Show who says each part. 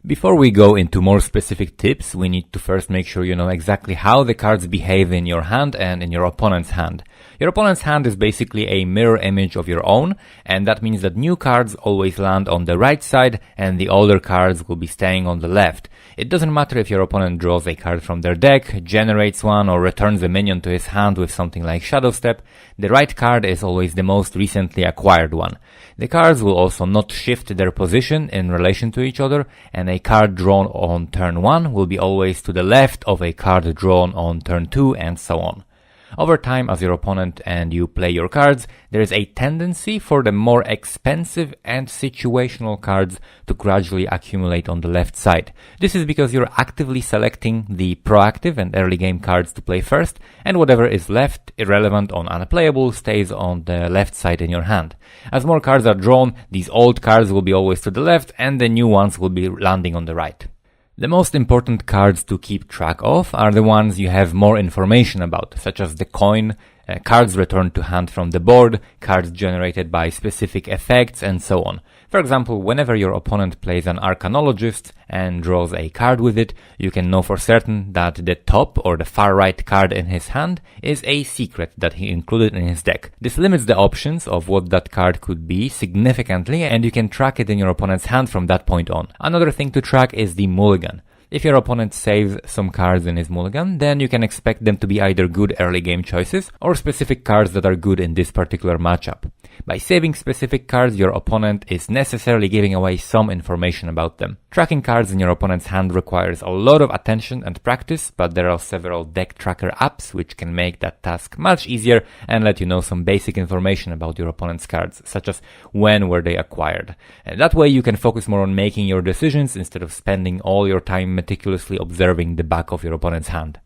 Speaker 1: Before we go into more specific tips, we need to first make sure you know exactly how the cards behave in your hand and in your opponent's hand. Your opponent's hand is basically a mirror image of your own, and that means that new cards always land on the right side and the older cards will be staying on the left. It doesn't matter if your opponent draws a card from their deck, generates one, or returns a minion to his hand with something like Shadow Step, the right card is always the most recently acquired one. The cards will also not shift their position in relation to each other, and a card drawn on turn 1 will be always to the left of a card drawn on turn 2, and so on. Over time, as your opponent and you play your cards, there is a tendency for the more expensive and situational cards to gradually accumulate on the left side. This is because you're actively selecting the proactive and early game cards to play first, and whatever is left, irrelevant or unplayable, stays on the left side in your hand. As more cards are drawn, these old cards will be always to the left, and the new ones will be landing on the right. The most important cards to keep track of are the ones you have more information about, such as the coin, cards returned to hand from the board, cards generated by specific effects, and so on. For example, whenever your opponent plays an Arcanologist and draws a card with it, you can know for certain that the top or the far right card in his hand is a secret that he included in his deck. This limits the options of what that card could be significantly, and you can track it in your opponent's hand from that point on. Another thing to track is the mulligan. If your opponent saves some cards in his mulligan, then you can expect them to be either good early game choices or specific cards that are good in this particular matchup. By saving specific cards, your opponent is necessarily giving away some information about them. Tracking cards in your opponent's hand requires a lot of attention and practice, but there are several deck tracker apps which can make that task much easier and let you know some basic information about your opponent's cards, such as when were they acquired. And that way you can focus more on making your decisions instead of spending all your time meticulously observing the back of your opponent's hand.